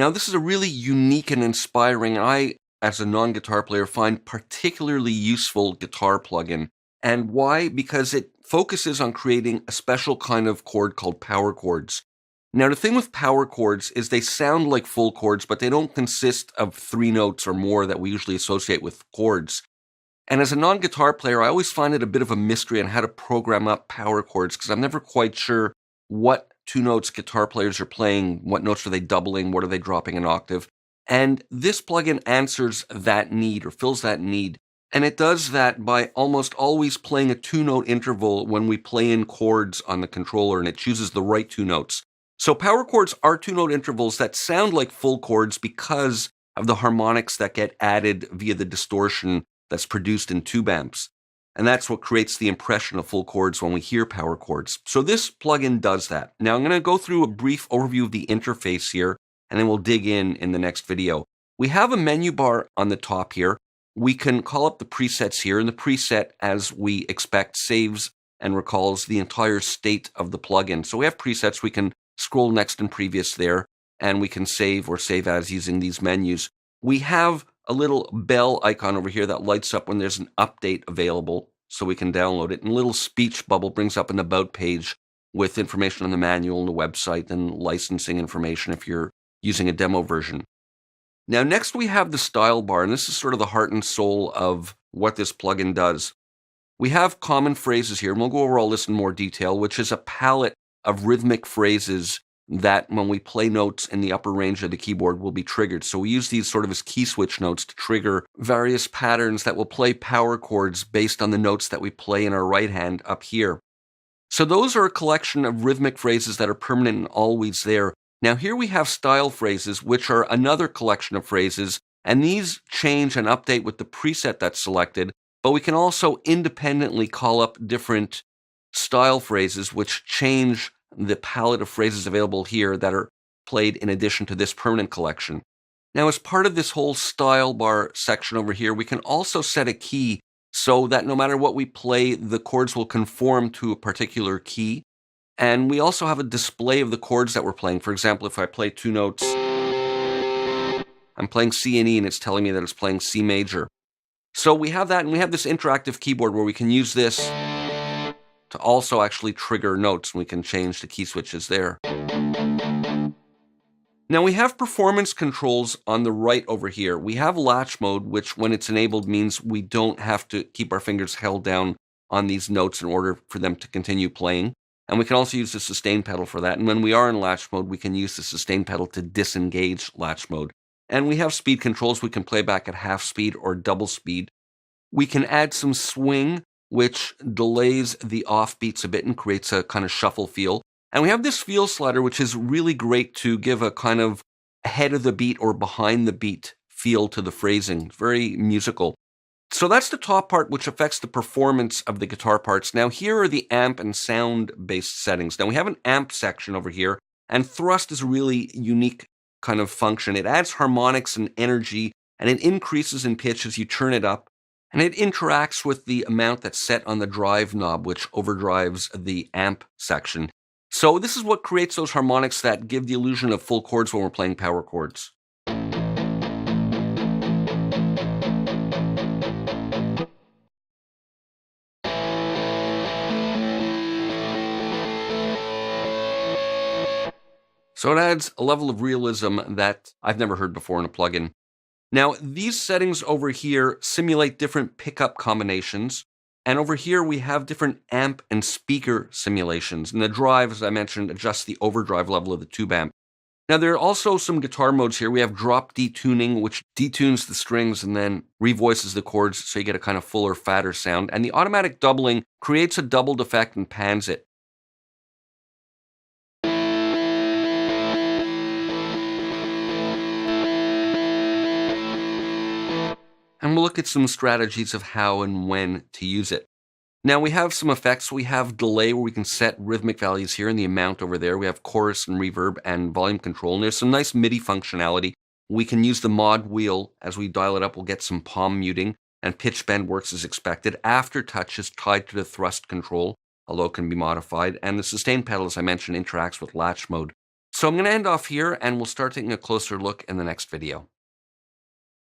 Now, this is a really unique and inspiring, I, as a non-guitar player, find particularly useful guitar plugin. And why? Because it focuses on creating a special kind of chord called power chords. Now, the thing with power chords is they sound like full chords, but they don't consist of 3 notes or more that we usually associate with chords. And as a non-guitar player, I always find it a bit of a mystery on how to program up power chords because I'm never quite sure what 2 notes guitar players are playing, what notes are they doubling, what are they dropping an octave. And this plugin answers that need or fills that need. And it does that by almost always playing a 2-note interval when we play in chords on the controller, and it chooses the right 2 notes. So power chords are 2-note intervals that sound like full chords because of the harmonics that get added via the distortion that's produced in tube amps. And that's what creates the impression of full chords when we hear power chords. So this plugin does that. Now I'm going to go through a brief overview of the interface here, and then we'll dig in the next video. We have a menu bar on the top here. We can call up the presets here, and the preset, as we expect, saves and recalls the entire state of the plugin. So we have presets. We can scroll next and previous there, and we can save or save as using these menus. We have a little bell icon over here that lights up when there's an update available, so we can download it. And a little speech bubble brings up an about page with information on the manual and the website and licensing information if you're using a demo version. Now, next we have the style bar, and this is sort of the heart and soul of what this plugin does. We have common phrases here, and we'll go over all this in more detail, which is a palette of rhythmic phrases that when we play notes in the upper range of the keyboard will be triggered. So we use these sort of as key switch notes to trigger various patterns that will play power chords based on the notes that we play in our right hand up here. So those are a collection of rhythmic phrases that are permanent and always there. Now here we have style phrases, which are another collection of phrases, and these change and update with the preset that's selected, but we can also independently call up different style phrases which change the palette of phrases available here that are played in addition to this permanent collection. Now, as part of this whole style bar section over here, we can also set a key so that no matter what we play, the chords will conform to a particular key. And we also have a display of the chords that we're playing. For example, if I play 2 notes, I'm playing C and E, and it's telling me that it's playing C major. So we have that, and we have this interactive keyboard where we can use this to also actually trigger notes, and we can change the key switches there. Now we have performance controls on the right over here. We have latch mode, which when it's enabled means we don't have to keep our fingers held down on these notes in order for them to continue playing. And we can also use the sustain pedal for that. And when we are in latch mode, we can use the sustain pedal to disengage latch mode. And we have speed controls. We can play back at half speed or double speed. We can add some swing, which delays the offbeats a bit and creates a kind of shuffle feel. And we have this feel slider, which is really great to give a kind of ahead of the beat or behind the beat feel to the phrasing. It's very musical. So that's the top part, which affects the performance of the guitar parts. Now here are the amp and sound-based settings. Now we have an amp section over here, and thrust is a really unique kind of function. It adds harmonics and energy, and it increases in pitch as you turn it up. And it interacts with the amount that's set on the drive knob, which overdrives the amp section. So this is what creates those harmonics that give the illusion of full chords when we're playing power chords. So it adds a level of realism that I've never heard before in a plugin. Now, these settings over here simulate different pickup combinations. And over here, we have different amp and speaker simulations. And the drive, as I mentioned, adjusts the overdrive level of the tube amp. Now, there are also some guitar modes here. We have drop detuning, which detunes the strings and then revoices the chords so you get a kind of fuller, fatter sound. And the automatic doubling creates a doubled effect and pans it. And we'll look at some strategies of how and when to use it. Now we have some effects. We have delay where we can set rhythmic values here and the amount over there. We have chorus and reverb and volume control. And there's some nice MIDI functionality. We can use the mod wheel. As we dial it up, we'll get some palm muting, and pitch bend works as expected. Aftertouch is tied to the thrust control, although it can be modified. And the sustain pedal, as I mentioned, interacts with latch mode. So I'm going to end off here, and we'll start taking a closer look in the next video.